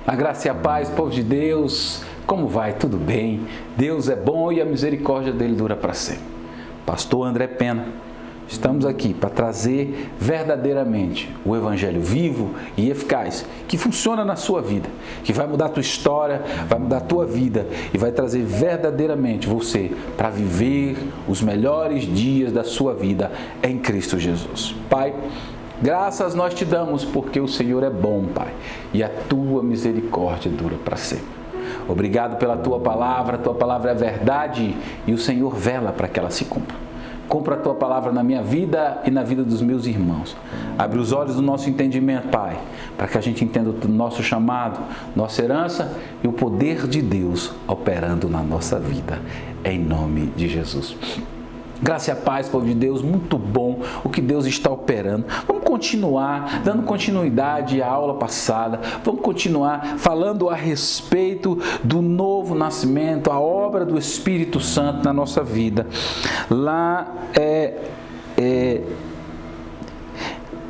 A graça e a paz, povo de Deus, como vai? Tudo bem? Deus é bom e a misericórdia dele dura para sempre. Pastor André Pena, estamos aqui para trazer verdadeiramente o Evangelho vivo e eficaz, que funciona na sua vida, que vai mudar a tua história, vai mudar a tua vida e vai trazer verdadeiramente você para viver os melhores dias da sua vida em Cristo Jesus. Pai, graças nós te damos porque o Senhor é bom, Pai, e a tua misericórdia dura para sempre. Obrigado pela tua palavra é verdade e o Senhor vela para que ela se cumpra. Cumpra a tua palavra na minha vida e na vida dos meus irmãos. Abre os olhos do nosso entendimento, Pai, para que a gente entenda o nosso chamado, nossa herança e o poder de Deus operando na nossa vida. Em nome de Jesus. Graça e a paz, povo de Deus, muito bom o que Deus está operando. Vamos continuar dando continuidade à aula passada, vamos continuar falando a respeito do novo nascimento, a obra do Espírito Santo na nossa vida. Lá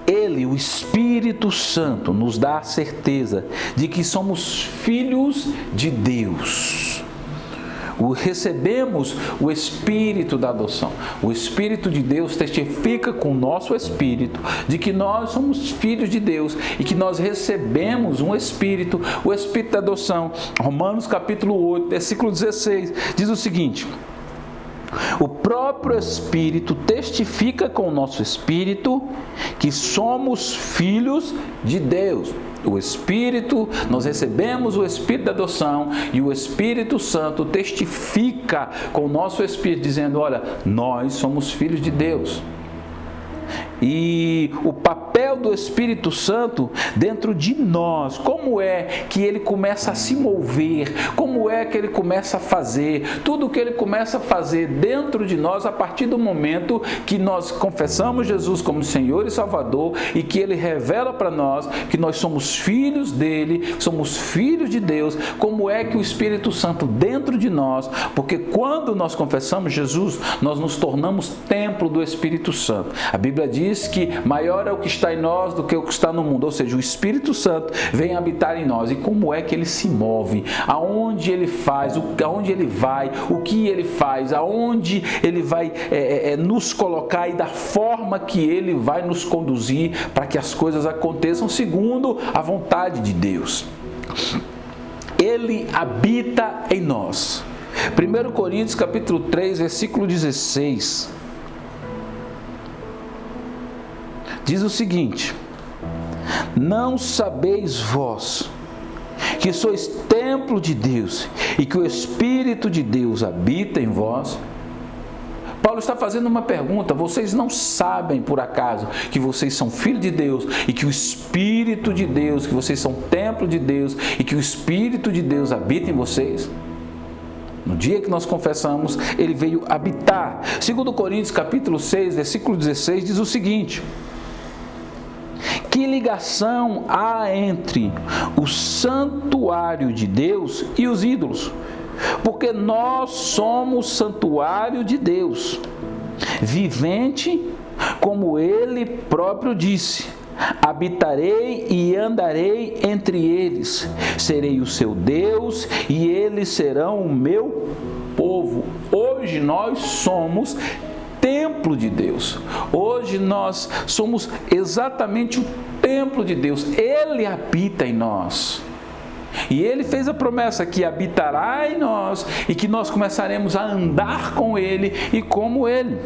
Ele, o Espírito Santo, nos dá a certeza de que somos filhos de Deus. Recebemos o Espírito da adoção. O Espírito de Deus testifica com o nosso Espírito de que nós somos filhos de Deus e que nós recebemos um Espírito, o Espírito da adoção. Romanos capítulo 8, versículo 16, diz o seguinte: o próprio Espírito testifica com o nosso Espírito que somos filhos de Deus. O Espírito, nós recebemos o Espírito da adoção e o Espírito Santo testifica com o nosso Espírito, dizendo, olha, nós somos filhos de Deus. E o papel do Espírito Santo dentro de nós, como é que ele começa a se mover, como é que ele começa a fazer, tudo o que ele começa a fazer dentro de nós a partir do momento que nós confessamos Jesus como Senhor e Salvador e que ele revela para nós que nós somos filhos dele, somos filhos de Deus, como é que o Espírito Santo dentro de nós, porque quando nós confessamos Jesus, nós nos tornamos templo do Espírito Santo. A Bíblia diz que maior é o que está em nós do que o que está no mundo, ou seja, o Espírito Santo vem habitar em nós. E como é que ele se move? Aonde ele faz? Aonde ele vai? O que ele faz? Aonde ele vai nos colocar e da forma que ele vai nos conduzir para que as coisas aconteçam segundo a vontade de Deus. Ele habita em nós. 1 Coríntios capítulo 3, versículo 16. Diz o seguinte: não sabeis vós que sois templo de Deus e que o Espírito de Deus habita em vós? Paulo está fazendo uma pergunta: vocês não sabem por acaso que vocês são filhos de Deus e que o Espírito de Deus, que vocês são templo de Deus e que o Espírito de Deus habita em vocês? No dia que nós confessamos, ele veio habitar. 2 Coríntios capítulo 6, versículo 16 diz o seguinte: que ligação há entre o santuário de Deus e os ídolos? Porque nós somos santuário de Deus, vivente, como ele próprio disse: habitarei e andarei entre eles, serei o seu Deus e eles serão o meu povo. Hoje nós somos templo de Deus. Hoje nós somos exatamente o templo de Deus. Ele habita em nós. E ele fez a promessa que habitará em nós e que nós começaremos a andar com ele e como ele.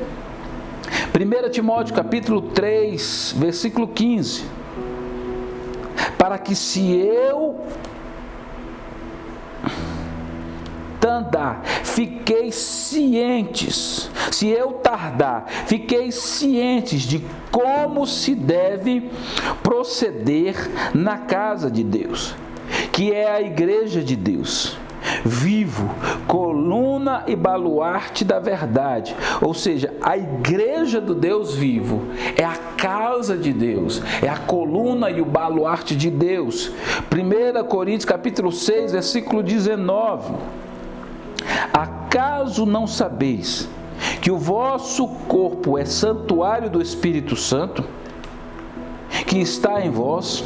1 Timóteo capítulo 3, versículo 15. Para que se eu tardar, fiqueis cientes de como se deve proceder na casa de Deus, que é a igreja de Deus, vivo, coluna e baluarte da verdade. Ou seja, a igreja do Deus vivo é a casa de Deus, é a coluna e o baluarte de Deus. 1 Coríntios capítulo 6, versículo 19. Acaso não sabeis que o vosso corpo é santuário do Espírito Santo, que está em vós,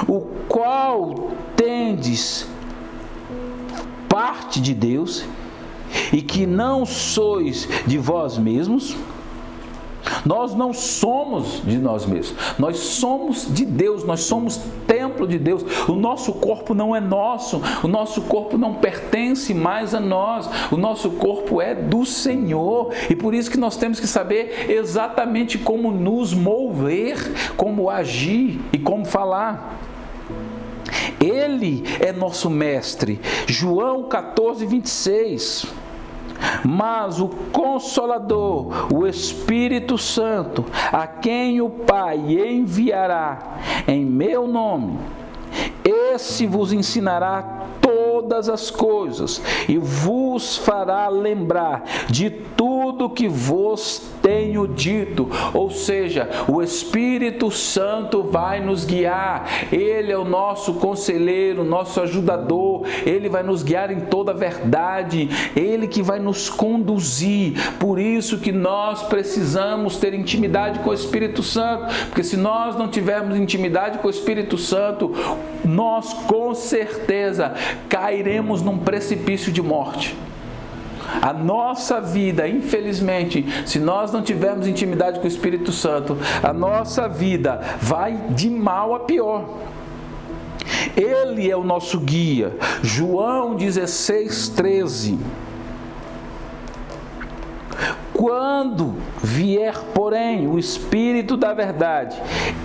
o qual tendes parte de Deus, e que não sois de vós mesmos? Nós não somos de nós mesmos, nós somos de Deus, nós somos templo de Deus. O nosso corpo não é nosso, o nosso corpo não pertence mais a nós, o nosso corpo é do Senhor, e por isso que nós temos que saber exatamente como nos mover, como agir e como falar. Ele é nosso mestre. João 14, 26. Mas o Consolador, o Espírito Santo, a quem o Pai enviará em meu nome, esse vos ensinará todas as coisas e vos fará lembrar de tudo que vos tenho dito. Ou seja, o Espírito Santo vai nos guiar. Ele é o nosso conselheiro, nosso ajudador. Ele vai nos guiar em toda a verdade. Ele que vai nos conduzir. Por isso que nós precisamos ter intimidade com o Espírito Santo, porque se nós não tivermos intimidade com o Espírito Santo, nós com certeza cairemos num precipício de morte. A nossa vida, infelizmente, se nós não tivermos intimidade com o Espírito Santo, a nossa vida vai de mal a pior. Ele é o nosso guia. João 16, 13. Quando vier, porém, o Espírito da verdade,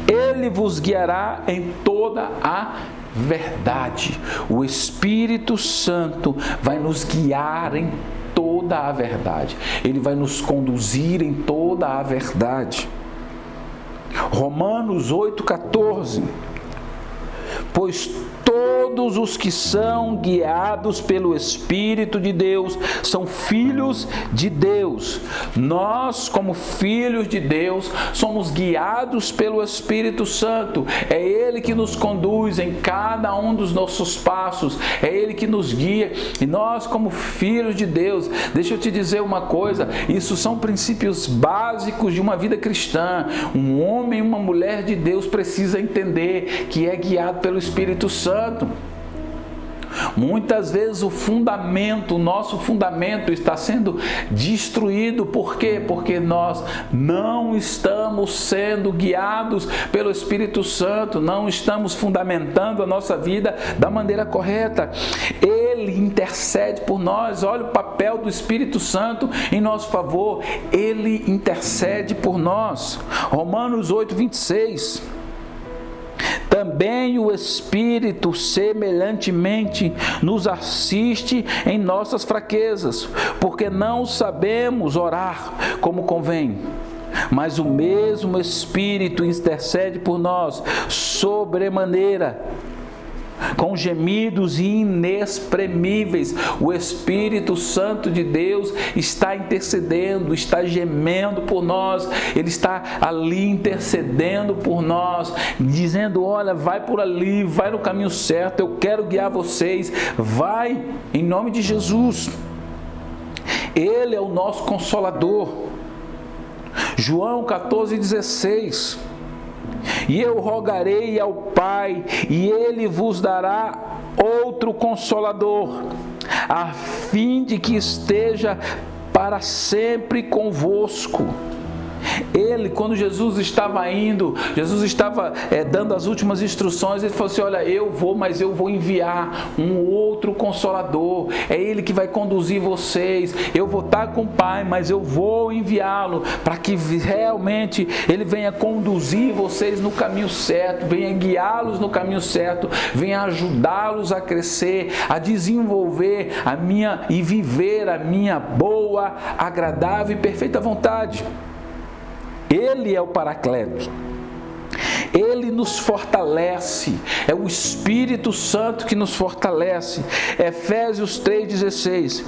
ele vos guiará em toda a verdade. O Espírito Santo vai nos guiar em toda a verdade. Ele vai nos conduzir em toda a verdade. Romanos 8,14. Pois todos os que são guiados pelo Espírito de Deus são filhos de Deus. Nós, como filhos de Deus, somos guiados pelo Espírito Santo. É Ele que nos conduz em cada um dos nossos passos. É Ele que nos guia. E nós, como filhos de Deus, deixa eu te dizer uma coisa, isso são princípios básicos de uma vida cristã. Um homem e uma mulher de Deus precisa entender que é guiado pelo Espírito Santo. Muitas vezes o nosso fundamento está sendo destruído. Por quê? Porque nós não estamos sendo guiados pelo Espírito Santo, não estamos fundamentando a nossa vida da maneira correta. Ele intercede por nós. Olha o papel do Espírito Santo em nosso favor. Ele intercede por nós. Romanos 8, 26. Também o Espírito semelhantemente nos assiste em nossas fraquezas, porque não sabemos orar como convém. Mas o mesmo Espírito intercede por nós sobremaneira, com gemidos inexprimíveis. O Espírito Santo de Deus está intercedendo, está gemendo por nós. Ele está ali intercedendo por nós, dizendo: olha, vai por ali, vai no caminho certo, eu quero guiar vocês, vai, em nome de Jesus. Ele é o nosso Consolador. João 14, 16. E eu rogarei ao Pai, e Ele vos dará outro Consolador, a fim de que esteja para sempre convosco. Ele, quando Jesus estava indo, Jesus estava dando as últimas instruções, ele falou assim: olha, eu vou, mas eu vou enviar um outro Consolador, é Ele que vai conduzir vocês. Eu vou estar com o Pai, mas eu vou enviá-lo para que realmente Ele venha conduzir vocês no caminho certo, venha guiá-los no caminho certo, venha ajudá-los a crescer, a desenvolver e viver a minha boa, agradável e perfeita vontade. Ele é o Paracleto. Ele nos fortalece. É o Espírito Santo que nos fortalece. Efésios 3,16.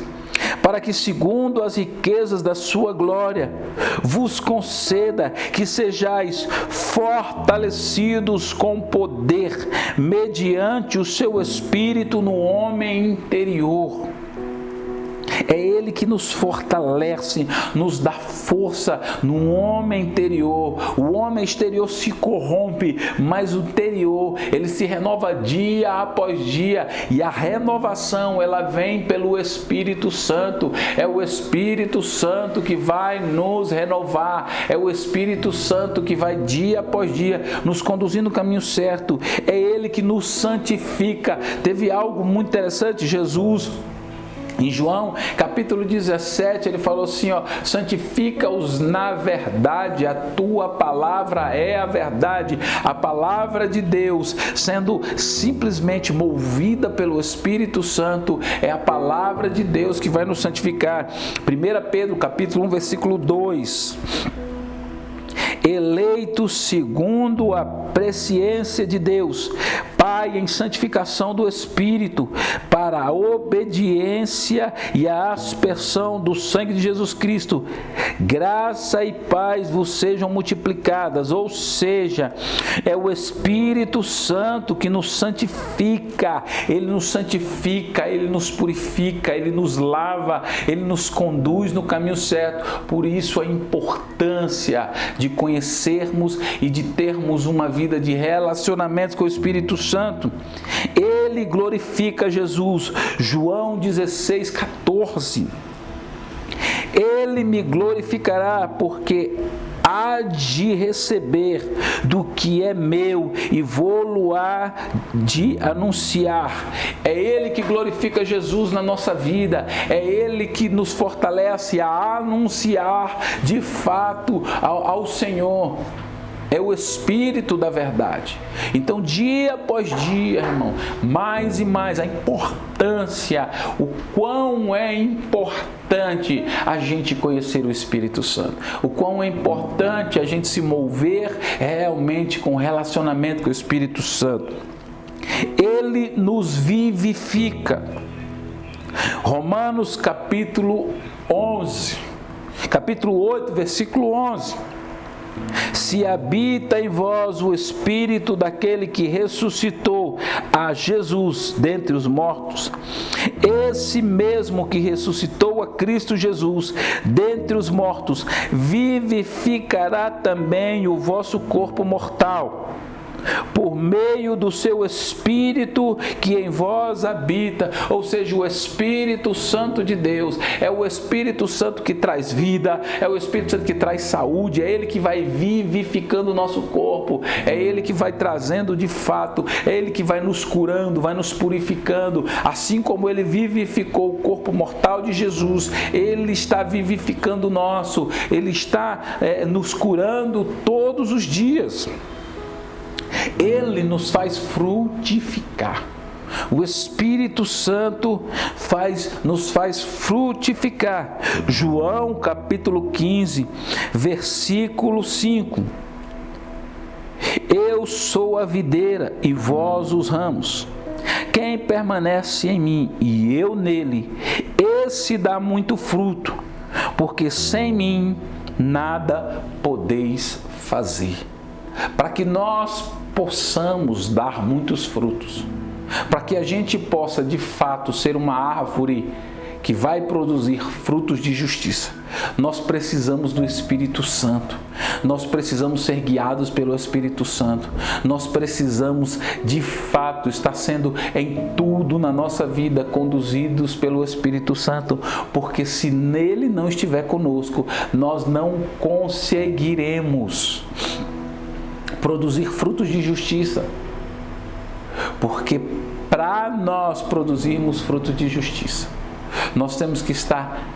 Para que, segundo as riquezas da sua glória, vos conceda que sejais fortalecidos com poder, mediante o seu Espírito no homem interior. É É Ele que nos fortalece, nos dá força no homem interior. O homem exterior se corrompe, mas o interior, ele se renova dia após dia, e a renovação, ela vem pelo Espírito Santo. É o Espírito Santo que vai nos renovar, é o Espírito Santo que vai dia após dia nos conduzir no caminho certo. É Ele que nos santifica. Teve algo muito interessante, Jesus, em João, capítulo 17, ele falou assim, santifica-os na verdade, a tua palavra é a verdade. A palavra de Deus, sendo simplesmente movida pelo Espírito Santo, é a palavra de Deus que vai nos santificar. 1 Pedro, capítulo 1, versículo 2. Eleitos segundo a presciência de Deus, Pai, em santificação do Espírito, para a obediência e a aspersão do sangue de Jesus Cristo, graça e paz vos sejam multiplicadas. Ou seja, é o Espírito Santo que nos santifica. Ele nos santifica, Ele nos purifica, Ele nos lava, Ele nos conduz no caminho certo. Por isso a importância de conhecermos e de termos uma vida de relacionamento com o Espírito Santo. Ele glorifica Jesus. João 16:14. Ele me glorificará, porque há de receber do que é meu e vou-lo-á de anunciar. É Ele que glorifica Jesus na nossa vida, é Ele que nos fortalece a anunciar de fato ao Senhor. É o Espírito da verdade. Então, dia após dia, irmão, mais e mais a importância, o quão é importante a gente conhecer o Espírito Santo, o quão é importante a gente se mover realmente com relacionamento com o Espírito Santo. Ele nos vivifica. Romanos capítulo 11, capítulo 8, versículo 11. Se habita em vós o Espírito daquele que ressuscitou a Jesus dentre os mortos, esse mesmo que ressuscitou a Cristo Jesus dentre os mortos, vivificará também o vosso corpo mortal, por meio do seu Espírito que em vós habita. Ou seja, o Espírito Santo de Deus é o Espírito Santo que traz vida, é o Espírito Santo que traz saúde, é Ele que vai vivificando o nosso corpo, é Ele que vai trazendo de fato, é Ele que vai nos curando, vai nos purificando. Assim como Ele vivificou o corpo mortal de Jesus, Ele está vivificando o nosso, Ele está nos curando todos os dias. Ele nos faz frutificar. O Espírito Santo nos faz frutificar. João capítulo 15, versículo 5. Eu sou a videira e vós os ramos. Quem permanece em mim e eu nele, esse dá muito fruto, porque sem mim nada podeis fazer. Para que nós possamos dar muitos frutos, para que a gente possa de fato ser uma árvore que vai produzir frutos de justiça, nós precisamos do Espírito Santo, nós precisamos ser guiados pelo Espírito Santo, nós precisamos de fato estar sendo em tudo na nossa vida conduzidos pelo Espírito Santo, porque se nele não estiver conosco, nós não conseguiremos produzir frutos de justiça, porque para nós produzirmos frutos de justiça, nós temos que estar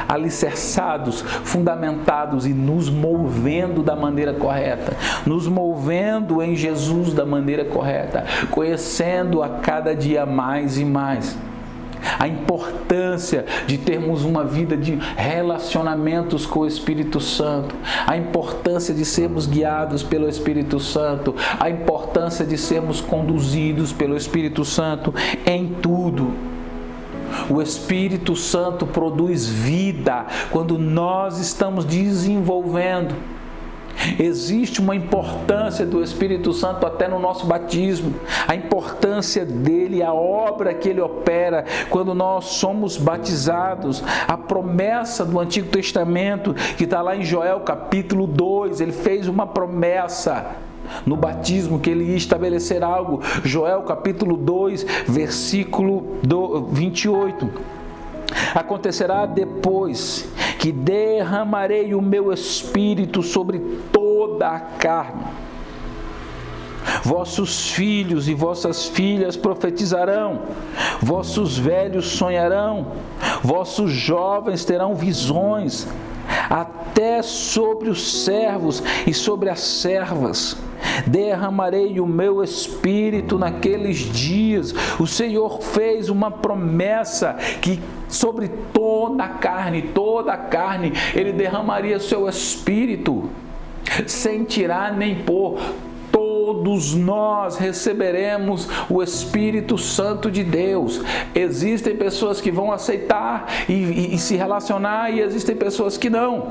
alicerçados, fundamentados e nos movendo da maneira correta, nos movendo em Jesus da maneira correta, conhecendo a cada dia mais e mais a importância de termos uma vida de relacionamentos com o Espírito Santo, a importância de sermos guiados pelo Espírito Santo, a importância de sermos conduzidos pelo Espírito Santo em tudo. O Espírito Santo produz vida quando nós estamos desenvolvendo. Existe uma importância do Espírito Santo até no nosso batismo. A importância dele, a obra que ele opera quando nós somos batizados. A promessa do Antigo Testamento, que está lá em Joel capítulo 2, ele fez uma promessa no batismo que ele ia estabelecer algo. Joel capítulo 2, versículo 28. Acontecerá depois que derramarei o meu espírito sobre toda a carne. Vossos filhos e vossas filhas profetizarão, vossos velhos sonharão, vossos jovens terão visões, até sobre os servos e sobre as servas derramarei o meu espírito naqueles dias. O Senhor fez uma promessa que sobre toda a carne, ele derramaria seu espírito, sem tirar nem pôr. Todos nós receberemos o Espírito Santo de Deus. Existem pessoas que vão aceitar e se relacionar, e existem pessoas que não.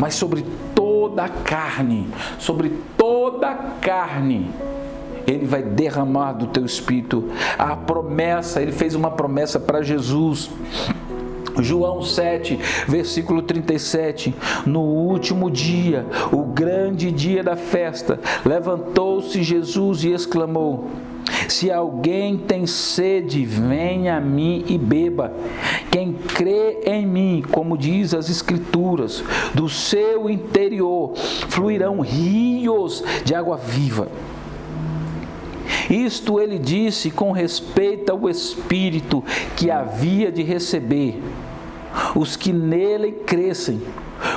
Mas sobre toda a carne, ele vai derramar do teu espírito. A promessa, ele fez uma promessa para Jesus. João 7, versículo 37, no último dia, o grande dia da festa, levantou-se Jesus e exclamou: se alguém tem sede, venha a mim e beba. Quem crê em mim, como diz as Escrituras, do seu interior fluirão rios de água viva. Isto ele disse com respeito ao Espírito que havia de receber os que nele crescem,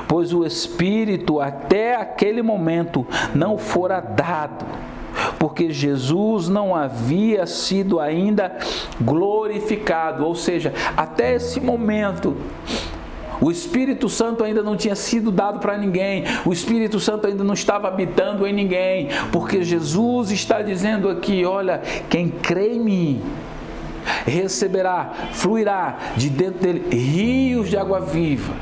pois o Espírito até aquele momento não fora dado, porque Jesus não havia sido ainda glorificado. Ou seja, até esse momento o Espírito Santo ainda não tinha sido dado para ninguém, o Espírito Santo ainda não estava habitando em ninguém, porque Jesus está dizendo aqui: olha, quem crê em mim receberá, fluirá de dentro dele rios de água viva.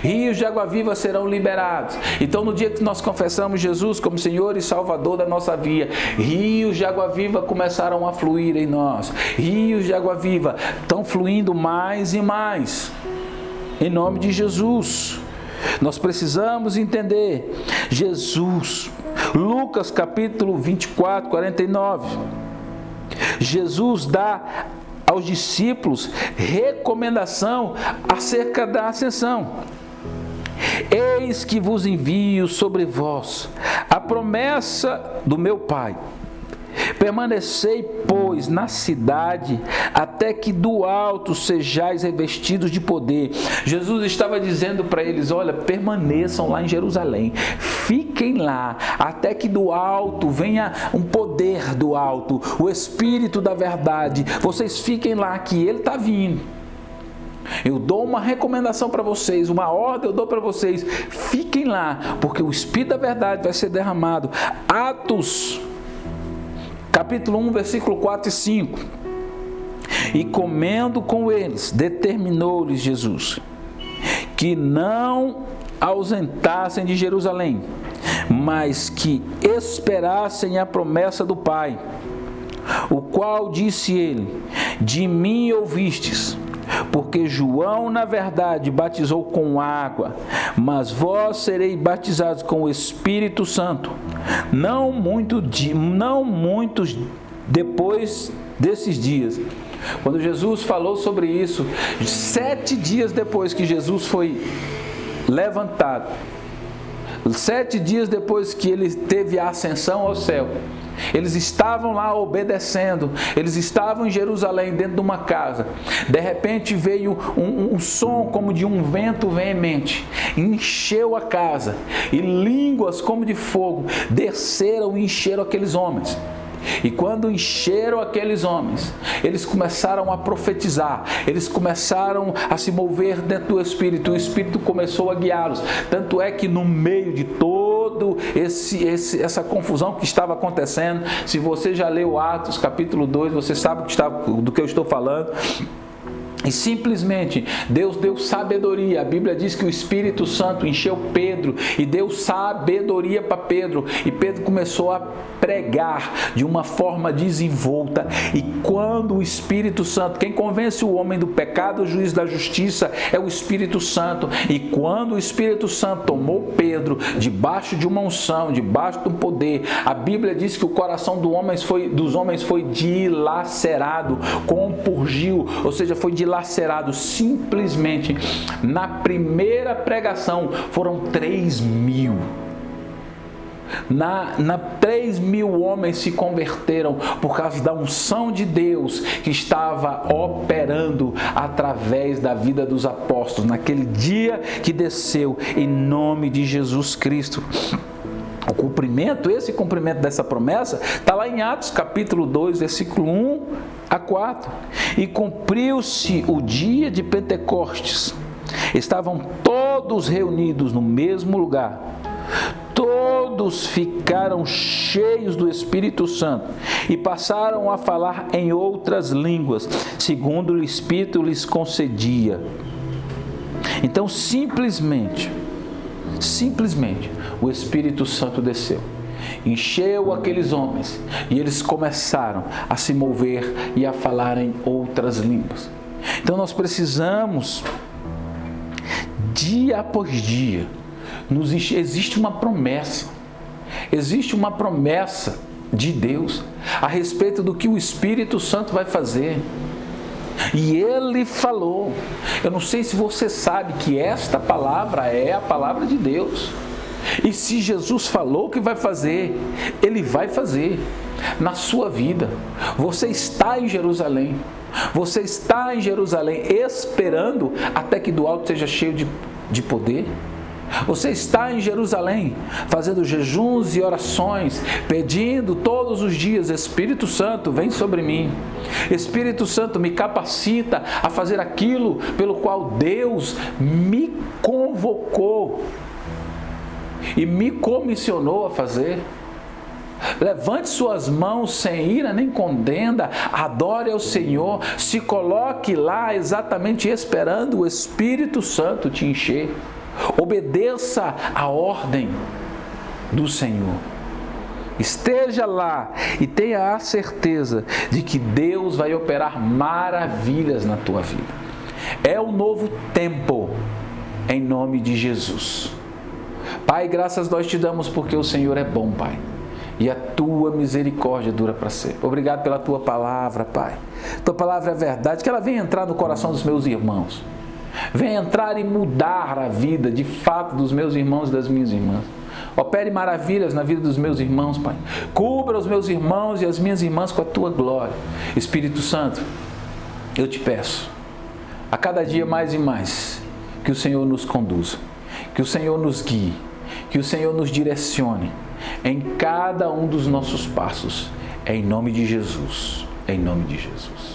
Rios de água viva serão liberados. Então, no dia que nós confessamos Jesus como Senhor e Salvador da nossa vida, rios de água viva começaram a fluir em nós. Rios de água viva estão fluindo mais e mais. Em nome de Jesus. Nós precisamos entender. Jesus, Lucas capítulo 24, 49. Jesus dá aos discípulos recomendação acerca da ascensão. Eis que vos envio sobre vós a promessa do meu Pai. Permanecei, pois, na cidade, até que do alto sejais revestidos de poder. Jesus estava dizendo para eles: olha, permaneçam lá em Jerusalém, fiquem lá, até que do alto venha um poder do alto, o Espírito da verdade. Vocês fiquem lá, que ele está vindo. Eu dou uma recomendação para vocês, uma ordem eu dou para vocês: fiquem lá, porque o Espírito da verdade vai ser derramado. Atos capítulo 1, versículo 4 e 5. E comendo com eles, determinou-lhes Jesus que não ausentassem de Jerusalém, mas que esperassem a promessa do Pai, o qual disse ele: de mim ouvistes, porque João na verdade batizou com água, mas vós sereis batizados com o Espírito Santo, não muitos depois desses dias. Quando Jesus falou sobre isso, 7 dias depois que Jesus foi levantado, 7 dias depois que ele teve a ascensão ao céu, eles estavam lá obedecendo, eles estavam em Jerusalém dentro de uma casa. De repente veio um som como de um vento veemente, encheu a casa, e línguas como de fogo desceram e encheram aqueles homens. E quando encheram aqueles homens, eles começaram a profetizar, eles começaram a se mover dentro do Espírito, o Espírito começou a guiá-los. Tanto é que no meio de todo essa confusão que estava acontecendo, se você já leu Atos capítulo 2, você sabe do que eu estou falando. E simplesmente Deus deu sabedoria. A Bíblia diz que o Espírito Santo encheu Pedro e deu sabedoria para Pedro. E Pedro começou a pregar de uma forma desenvolta. E quando o Espírito Santo, quem convence o homem do pecado, o juiz da justiça, é o Espírito Santo. E quando o Espírito Santo tomou Pedro debaixo de uma unção, debaixo do poder, a Bíblia diz que o coração dos homens foi dilacerado, compurgiu, ou seja, foi dilacerado. Simplesmente na primeira pregação foram 3.000. 3.000 homens se converteram por causa da unção de Deus que estava operando através da vida dos apóstolos naquele dia que desceu em nome de Jesus Cristo. Esse cumprimento dessa promessa está lá em Atos capítulo 2, versículo 1 a 4. E cumpriu-se o dia de Pentecostes. Estavam todos reunidos no mesmo lugar. Todos ficaram cheios do Espírito Santo e passaram a falar em outras línguas, segundo o Espírito lhes concedia. Então, simplesmente, o Espírito Santo desceu, encheu aqueles homens e eles começaram a se mover e a falar em outras línguas. Então nós precisamos, dia após dia, existe uma promessa de Deus a respeito do que o Espírito Santo vai fazer. E Ele falou. Eu não sei se você sabe que esta palavra é a palavra de Deus. E se Jesus falou que vai fazer, Ele vai fazer na sua vida. Você está em Jerusalém. Você está em Jerusalém esperando até que do alto seja cheio de poder. Você está em Jerusalém fazendo jejuns e orações, pedindo todos os dias: Espírito Santo, vem sobre mim. Espírito Santo, me capacita a fazer aquilo pelo qual Deus me convocou e me comissionou a fazer. Levante suas mãos sem ira nem contenda, adore ao Senhor, se coloque lá exatamente esperando o Espírito Santo te encher. Obedeça a ordem do Senhor. Esteja lá e tenha a certeza de que Deus vai operar maravilhas na tua vida. É um novo tempo, em nome de Jesus. Pai, graças nós te damos porque o Senhor é bom, Pai. E a tua misericórdia dura para sempre. Obrigado pela tua palavra, Pai. Tua palavra é verdade, que ela venha entrar no coração dos meus irmãos. Venha entrar e mudar a vida, de fato, dos meus irmãos e das minhas irmãs. Opere maravilhas na vida dos meus irmãos, Pai. Cubra os meus irmãos e as minhas irmãs com a tua glória. Espírito Santo, eu te peço, a cada dia mais e mais, que o Senhor nos conduza, que o Senhor nos guie, que o Senhor nos direcione em cada um dos nossos passos. Em nome de Jesus. Em nome de Jesus.